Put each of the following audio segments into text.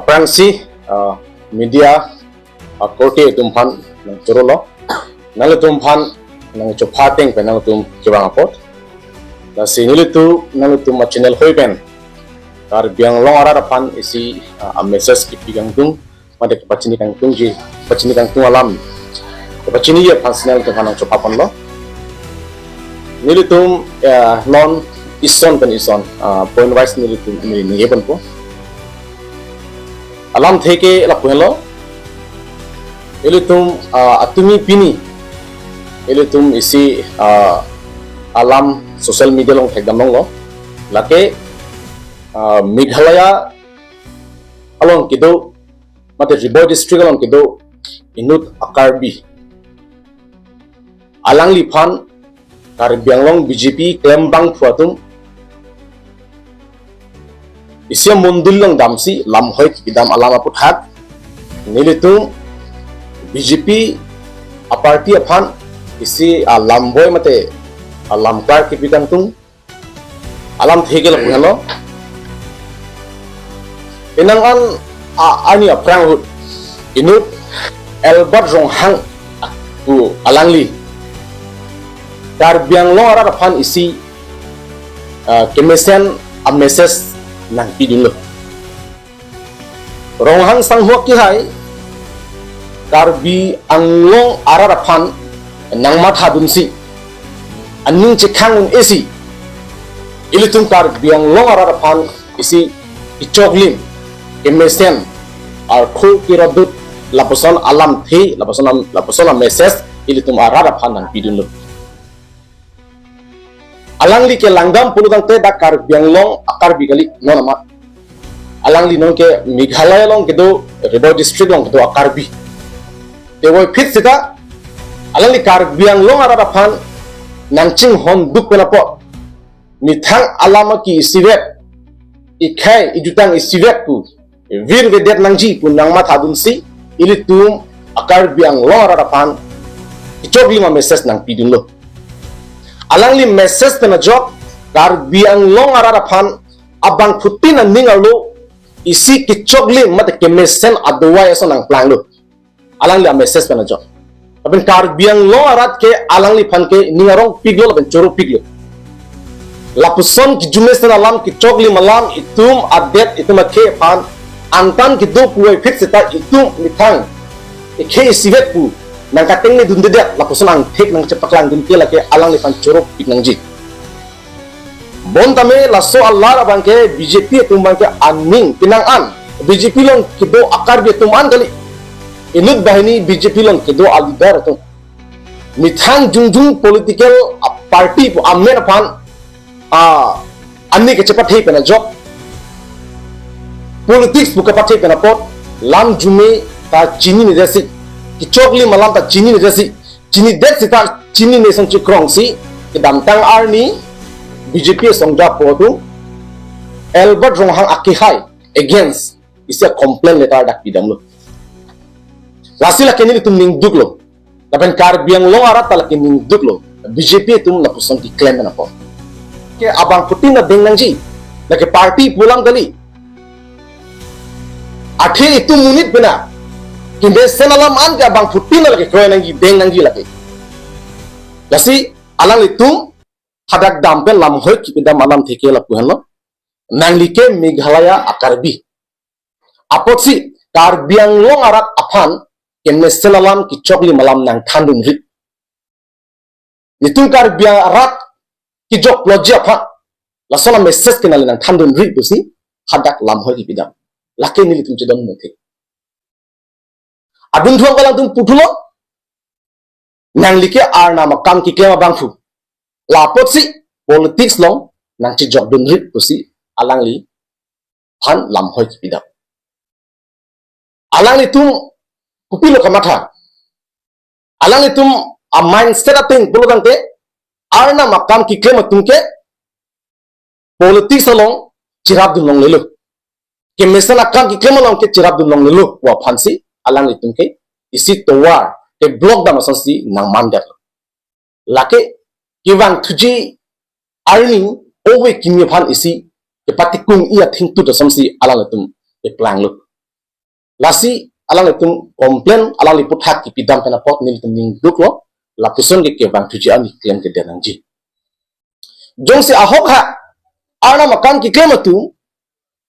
Perang si media korte tumpan nang curolo nang tumpan nang chopateng pe nang tum kibang apot na sinili tu nang tum channel hoi pen kar biang long ara pan isi a message ki pigang tung made pachini kang tung ji pachini kang tung alam pachini ye personal tu nang chopapan lo nili tum non ison pen ison point wise nili tum ni pen po alam theke la puhelo ele tum atumi pini ele tum isi alam social media long thek damong lo lake Meghalaya along kido mate Riboy district along kido inut akarbi alang lipan karbiang long BJP klembang puatum isi mundul long damsi lamhoi kepidam alam aput hat nilitum BJP aparti aphan isi lamhoi mate lamkar kepidam tung alam thegel puhalo inangan ani aprang hut inut Albert Ronghang ku alangli karbiang long ara aphan isi kemesen a message nang pidun lo ronghang sanghuak ki hai karbi anglong ararapan nang matha dunsi aning chekhang un esi ilitum karbi anglong ararapan isi ichoglim emesen ar khu kiradut laposan alam the laposan message ilitum ararapan nang pidun lo alangli ke langgam puludang te da karbiang long akar bigali non amat alangli non ke Meghalaya long kedo Riboy district long kedo akar bi te boy fit sita alangli karbiang long ara pan nangching hon duk penapo mithang alama ki sivet ikai ijutang isivet ku vir vedet nangji pun nang matha dunsi ilitum akar biang long ara pan ichogli ma message nang pidun lo alangli message tena job karbiang long ararapan abang putin an ningalu isi kichogli mate kemesen adwa yaso nang plan lo alangli message tena job tapi karbiang long arat ke alangli pan ke ningarong piglo ben choro piglo lapuson ki jumes tena alam kichogli malam itum adet itum ke pan antan ki do puai fit seta itum mitang ke sivet pu nang kateng ni dunde dia lapusan ang thek nang cepak lang dun kila ke alang ni pan corok pik nang ji bon tame laso Allah abang ke BJP tumbang ke aning pinang an BJP long kido akar bi tuman kali inut bahini BJP long kido alidar tu mithang jungjung political party pu amen pan anni ke cepat hei pena job politics buka pathai pena pot lam jume ta chini ni desi kichogli malam ta chini ni jasi chini det sita chini ne song chikrong si kedam tang arni BJP songda potu Albert Ronghang akihai against is a complaint letter dak pidam lo lasila kenili tum ning duklo lapen karbiang long arat tal kening duklo BJP tum na pusong ki claim na po ke abang putin na ding nangji na ke party pulang kali athe itu munit bena kimbe senalam an ga bang putin lagi kroy nangi deng nangi lagi lasi alang litum hadak dampe lamhoi kepidam alam theke la puhanlo nanglike Meghalaya akarbi apot si karbiang long arat aphan kenne senalam kichogli malam nang thandun ri litum karbiang arat kijok loji apha lasona message kenal nang thandun ri tusi hadak lamhoi kepidam lake ni litum chedon mothe adun thuang kalang tum putulo nang like ar nama kam ki klema bangfu lapot si politics long nang chi jok dun rit to si alangli phan lamhoi kepidam alangli tum pupilo kamatha alangli tum a mindset ating bulgang te ar nama kam ki klema tumke politics long chirab dun long lelo ke mesana kam ki klema long ke chirab dun long lelo wa phansi alang itum ke isi towar ke blok da masasi nang mandar lake giwang thuji arning owe kimye phan isi ke patikung iya thing tu da samsi alang itum pelang lu lasi alang itum komplain alang liput hak kepidam kena pot nil ning duk lo lapuson ke bang tujuan ni klaim ke denangji jong si ahok ha ana makam ki klaim tu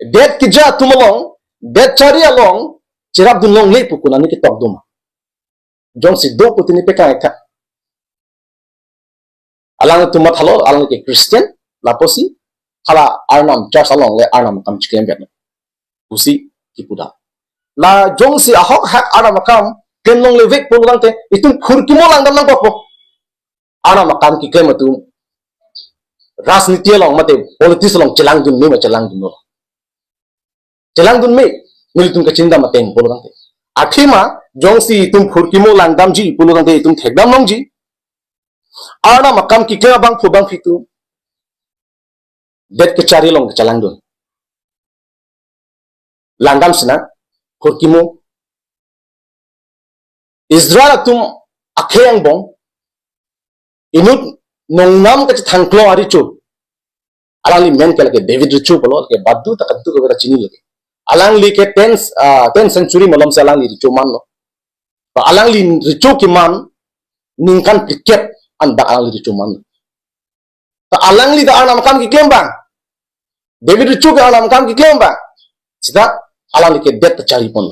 det kija tumalong det cari along cerap dunlong le pukuna ni kitok duma jong si do putini pekai ka alang tu mathalo alang ke Christian laposi hala arnam church along le arnam kam chikem bet usi kipuda la jong si ahok hak ana makam kenlong le vek pululang te itum khurkimo lang dam nang pokpo ana makam ki kem tu राजनीति along mate politics along celang dun me celang dun celang dun me militum ka cinda mateng pululang te akhima jong si itum khurkimo lang dam ji pululang te itum thekdam long ji ana makam ki kera bang phubang fitu det ke cari long celang dun langdam sina khurkimo Israel atum akheyang bong inut nongnam ka thangklo ari chu alang li men ke lage David richu bolo ke baddu takaddu ke bera chini lage alang li ke 10th century malam se alang li richu man no alang li richu ki man ningkan piket anda alang li richu man ta alang li da anam kam ki claim bang David richu ke anam kam ki claim bang sida alang li ke det cari pon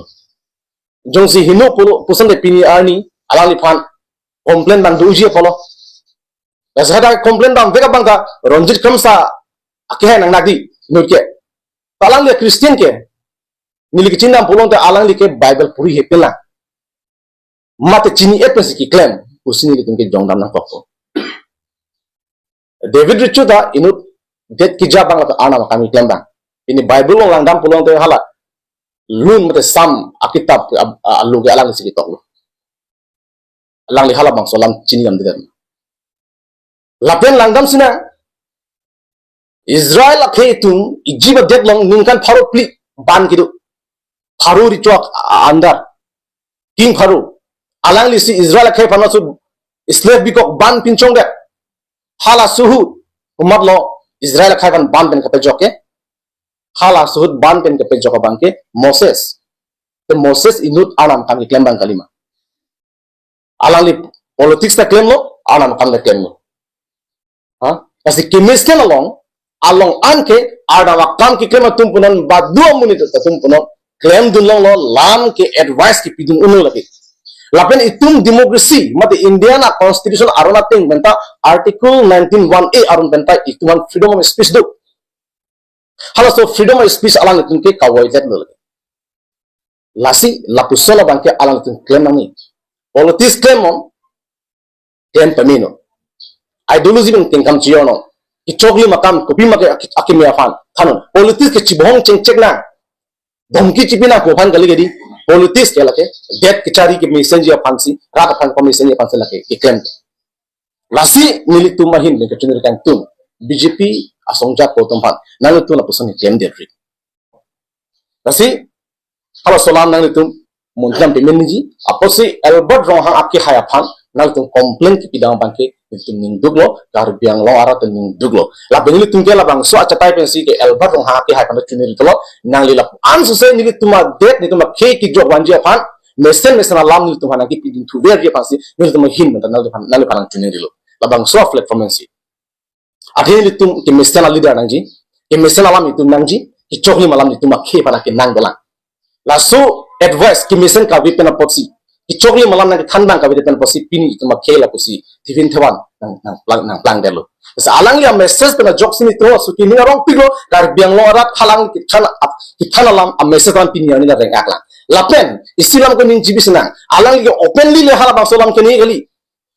jong si hinu pusan de pini arni alang li phan complain bang duji polo Dasar komplain bang vega bangka ronjit kamsa akeh nang nagdi nuke talang le Christian ke milik cinta pulong te alang like Bible puri hepela mate chini epes ki claim usini le tunke jongdam nang pokko David richuda inut det ki jabang la ana kami claim bang ini Bible long langdam pulong te hala lun mate sam akitab alu ge alang siki tok alang li hala bang solam chini yam de lapen langdam sina Israel akhe tum ijiba deadlong ningkan pharo pli ban kidu pharo ri chok andar king pharo alang li si Israel akhe phano su slave bikok ban pinchong de hala suhu umat lo Israel akhe ban pen kape joke hala suhut ban pen kape joka bangke Moses te Moses inut anam kami claim bang kalima alang li politics ta claim lo anam kam le claim lo kasi kimisken along anke ada wakam ki kema tumpunan badua munit tumpunan claim dunlong lo lam ke advice ki pidun unu lagi lapen itum demokrasi mate Indiana constitution arona ting benta article 19(1)(a) arun benta ituman freedom of speech do hala so freedom of speech alang itum ke kawai jet lo lagi lasi lapusola bangke alang itum claim nami politics claim claim pamino ideology bang tingkam ciono ichogli makam kopi make akimya fan thanon politics ke chibong chengchek na domki chipina ko fan gali gedi politics ke lake det kichari ke message ya fansi rak fan ko message ya fansi lake ke claim lasi milik tu mahin ke chunir kan tum BJP asongja ko tompan nang tu la pusan claim de ri lasi halo salam nang tu munjam pemenji aposi Albert rohang akki haya fan nang tu complain ki pidang bangke itu ning duglo garbiang lo ara tu ning duglo la benili tungke la bang so acatai pensi ke Albert rong haki hai kan chunil tolo nang lila an su se ni tuma det ni tuma ke ki jok wanje phan mesen alam ni tuma nang ki pidin tu ver ye pansi ni tuma hin mata nal phan chunil lo la bang so platform pensi adhe ni tum ke mesen ali da nang ji ke mesen alam itu nang ji ki chokli malam ni tuma ke pana ke nang belang la so advice ki mesen ka vi pena potsi ichokli malam nang thandang ka biden posi pini itu makhela posi tivin thewan nang plang delo sa alang ya message pena jok sini to su kini rong piglo dar biang lo arat halang kithala lam a message ran pini ani na reng akla lapen isilam ko ning jibisna alang ya openly le hala bang solam kini gali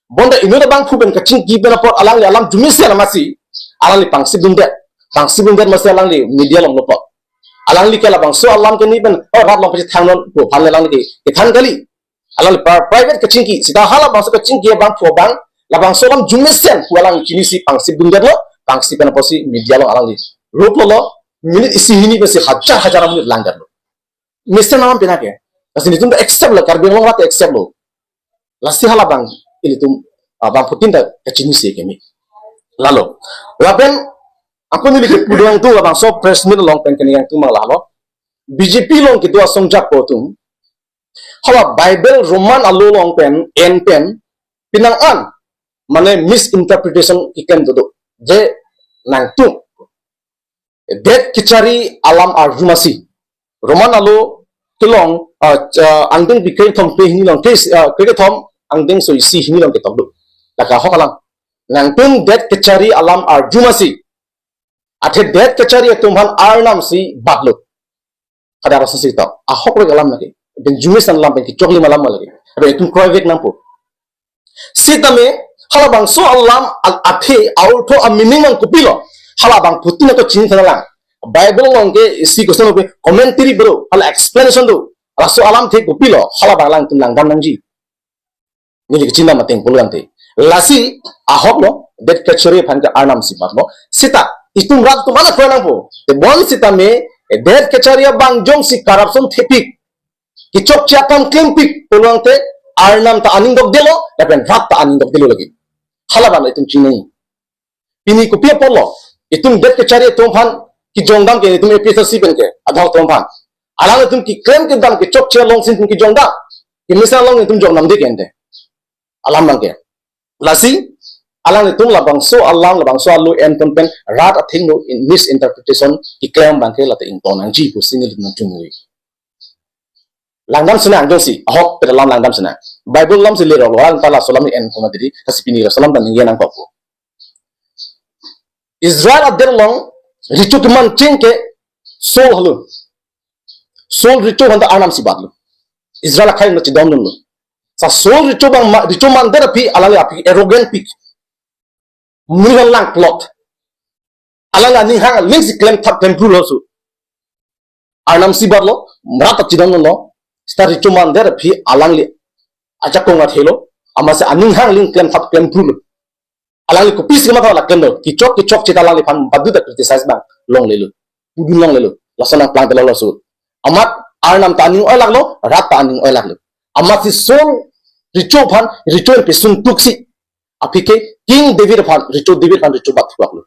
bonda inu da bang phuben ka ching giben apor alang ya alam jumis ya masi alang li pangsi bundet masi alang li media lam lopo alang li kala bang so alam kini ben o rat lam pasi thangnon ko phalle lang li ke than gali alal private kacingki sida hala bang kacingki bang fo bang la bang solam jumesen walang kini si pangsi bundet lo pangsi pena posi media lo alang li rop lo minit isi hini besi hajar minit langgar lo misten namam pena ke kasi ni tum accept lo karbeng lo wat accept lo lasi hala bang ini tum bang putin da kacingki si kemi lalo lapen aku ni likit puduang tu la bang so press min long pen kini yang tu mang lalo BJP long kitu asong jak potum hawa Bible Roman alu long pen en pen pinang an mane misinterpretation ikan dodo je nang tu det kicari alam arjumasi Roman alu tulong angdeng bikai thom pe hini long kes ke thom angdeng so isi hini long ke tobdu laka hokalang nang tung det kicari alam arjumasi athe det kicari tumhan arnam si baglo ada rasa sih tau ahok lagi alam lagi ben jumis alam ben kicokli malam lagi ada itu private nampu sitame halabang so alam al athe auto a minimum kupilo halabang putin to chin thalang bible longke isi question be commentary bro hala explanation do rasu alam the kupilo halabang lang tin langgam nangji ni li chinna mateng puluang te lasi ahok lo det kachore phanka arnam si batlo sita itum rat tumana kwenang po te bon sitame det kecaria bang jong si corruption thepik kicok ciakan klimpik peluang te arnam ta aning dok delo dapen rat ta aning dok delo lagi halaban itum chinai ini kupia polo itum det kecaria tumhan ki jongdam ke itum episode ben ke adhaw tumhan alang itum ki claim ke dam kicok cia long sin ki jongdam ki misal long itum jongnam de kende alam bang ke lasi alang itum labang so alu en pen rat a thing no in misinterpretation ki claim bang ke late in ton ang ji pu sinil na chungui langgam sena angjong si ahok pe dalam langgam sena bible lam si le ro wal tala solam en koma diri kasipini ro solam dan ngian ang papu Israel adder long richu man chingke sol richu handa anam si badlu Israel khai na chi dom lu sa sol richu man der pi alali api arrogant pi Murihan lang plot. Alanga ni hang links claim thap temple also. Arnam si barlo mrata chidang no star richuman der phi alang li aja ko ngat helo amase aning hang link claim thap temple. Alang li ko pis ma thala claim do kichok chitalang li phan badu da criticize bang long lelu. Pudun long lelu. Lasana plant lo so. Amat arnam ta aning oil laglo rat ta aning oil laglo. Amat si sol richu phan richu pe sun tuksi apike King David fan richo bat waklu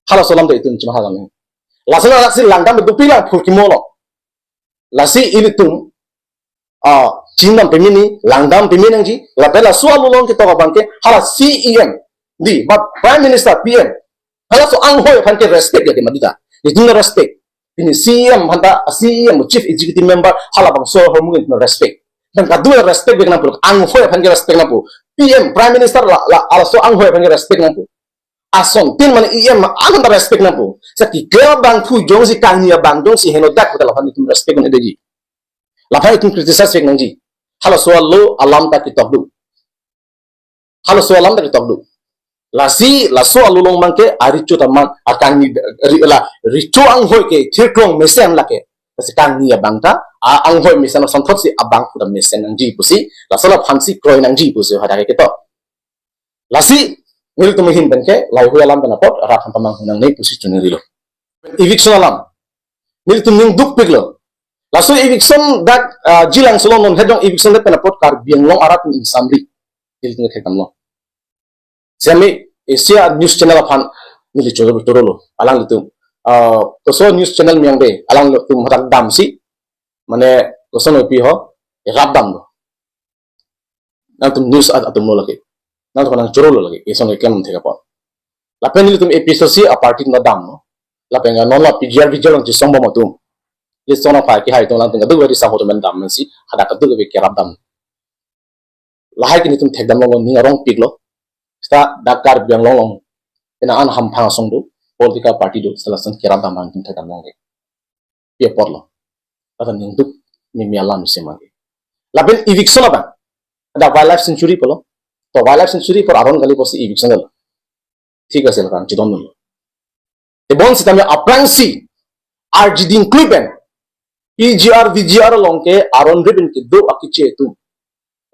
hala solam de itun chima halam lasana lasi langdam du pilang phukimolo lasi ilitum chinam pemini langdam peminangji la bela sualu long ki to bangke hala CEM di but prime minister PM hala so anghoi fan ke respect de madita itun respect ini CEM hanta CEM chief executive member hala bang so homu no respect dan kadua respect dengan puluk anghoi fan ke respect na pu PM Prime Minister also anghoi panggil respect nampu ason tin man IM ang respect nampu sa kikela bang fu jong si kanya bang jong si henodak ko lapan itu respect man edeji lapan itu criticize fek nangji halo soalo alam ta kitokdu halo so alam ta kitokdu lasi laso alulong mangke arichu taman akan ni la richu anghoi ke thirklong mesen lake kasi kanya bang ta ang hoi misan no santhot si abang puda mesen nang ji pusi la sala phansi kroi nang ji pusi hada ke to lasi mil tu mihin benke lai hu alam kana pot ra tham pamang nang nei pusi chuni dilo eviction alam mil tu ning duk piglo laso eviction dak jilang solon non hedong eviction de pena pot kar biang long arat in samri dil tu ke tamlo semi asia news channel aphan mili chodo torolo alang itu to so news channel miang be alang tu matak dam si mane kosono pi ho rabdam do nantum news atum lo lagi nantum nang chorolo lagi isong ikam thega po la penil tum episode si a party na dam no la penga non la pgr visual ng song mo tum le sona pa ki hai to lang tenga du wari sa ho men dam si hada ka du be ke rabdam la hai ki tum thegdam lo ni rong piglo sta dakar biang long ina an ham phang song do political party do selection ke rabdam ang tum thegdam lo ge pe porlo akan untuk mimialam semagi. Laben eviction apa? Ada wildlife sanctuary polo. To wildlife sanctuary por aron kali posi eviction dalo. Tiga sel kan cidon dulu. Tebon sitamnya aprangsi arjidin kliben. EGR VGR longke aron ribbon ke do akiche tu.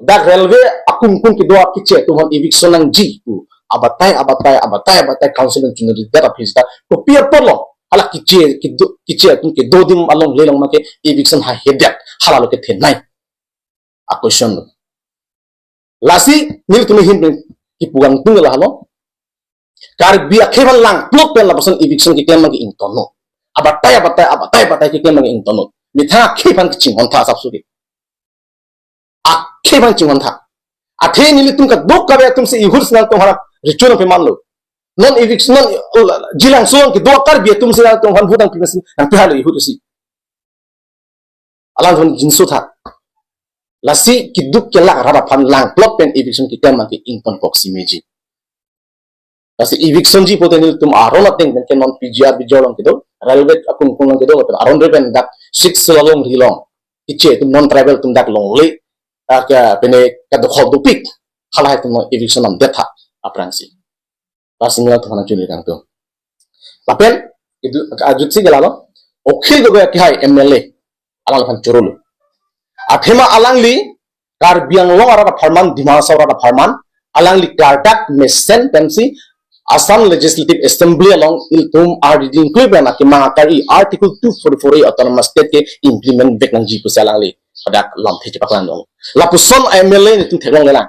Da railway akung ke do akiche tu hon eviction nang ji tu. Abatai council ng chunuri data pista. To pier polo. Ala kiche ke do dim along lelang make eviction ha hedak halalo ke thenai a question lo lasi nil tumi hin ki pugang tung la halo kar bi akheban lang plot pen la person eviction ki claim magi in tono abatai ke mang intonot mitha khifan chingon tha sapsugi khifan chingon tha athe ni tum ka dok ka tum se ihurs nang tumhara ritual pe manlo non eviction non jilang suang ki dok kar bi tum se nang tum han butang pinasi nang pihalo ihursi alang thon jinsu tha lasi ki duk ke la rara phan lang plot pen eviction ki tem ki inton box image lasi eviction ji potenil tum arona teng ken non pgr bijolong kido railway akun kunang kido aron reven dak 6 lalong rilong iche tum non travel tum dak long le ka pene ka do khod pik khala tum eviction am detha aprangsi lasi ngala tum na chuli kang to lapen itu ajutsi gelalo okhil go ki hai mla alang phan churulu athema alangli kar biang long ara farman dimasa ara farman alangli kardak mesen pensi Assam Legislative Assembly along iltum RDD include na ki mga kari Article 244 autonomous state ke implement back ng jipo sa langli padak lam thi paklan dong la puson MLA ni tum thelong lela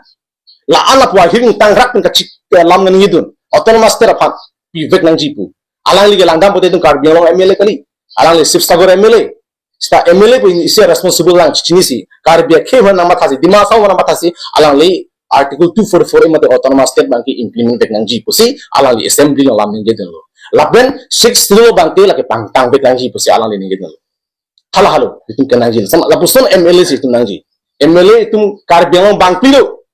la ala pwa hiring tangrak ng kachik lam ng ngidun autonomous state apan pi back ng jipo alangli ke langdam pote tum kar biang long MLA kali alangli sibstagor MLA sta MLA po isi responsible lang chinisi kar biak khewan na mathasi dimasa wana mathasi alangli Article 244 mate autonomous state banki implement teknologi pusi alali assembly lo lam nge delo laben 6 lo banki laki pangtang teknologi pusi alali nge delo halo itu kenanji sama lapuson MLA itu nanji MLA itu karbiang banki lo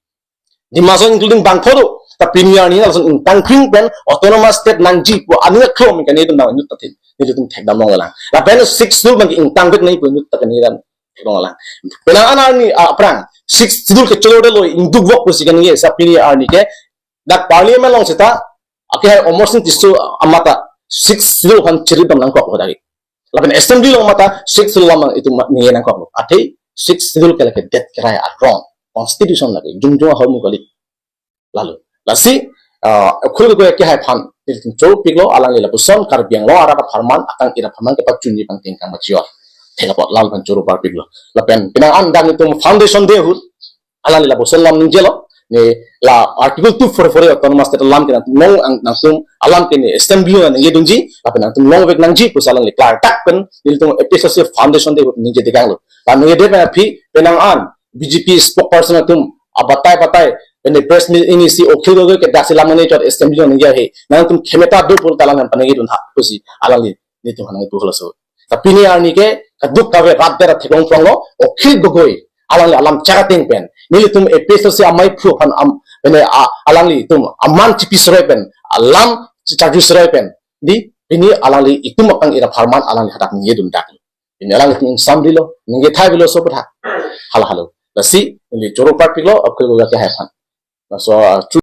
di masa including bank lo tapi ni ani langsung tangking pen autonomous state nanji pu anu klo mi kan itu nang nyut tatin itu tum tek dam ngala laben 6 lo banki intang bet nai pu nyut takan ni dan ngala penangan ani aprang 6 sidul ke cholo lo induk wok pusi kan ye sapini arni ke dak parliament long sita ake hai omosin tisu amata 6 sidul kan chiri dam nang ko dari lapen assembly long mata 6 sidul lam itu ni nang ko ate 6 sidul ke lake det krai wrong constitution lake jungjung hamu kali lalu lasi khul go ke hai phan tin cholo piklo alang le puson kar biang lo ara farman akang ira farman ke pak chunji pang tingkang machior thela lal pan choro par piklo lapen pinang andang itu foundation de hut ala la bosol lam ninjelo ne la article 244 autonomous state lam kena nong nangtum alam kene assembly na ngi dunji lapen nangtum nong vek nangji pusalang le klar tak pen niltung episode foundation de hut ninje de ganglo pan ngi de pa phi pinang an BJP spokesperson tum abatai pene press meet ini si okhil go ke dasilam ne chot assembly na ngi he nangtum khemeta do pul talang pan ngi dun ha pusi alang le nitu hanang tu holaso tapi ni arni ke kaduk kawe rat dera thekong pronglo okhil gogoi alang charating pen nilitum episode si amai phu han am bene alangli tum amman chipi sroi pen alam chaju sroi pen di ini alangli itu makang ira farman alangli hadak ngi dum dak ini alangli tum samdilo ngi thai bilo so patha halo lasi ini joro part pilo okhil go ke hai phan so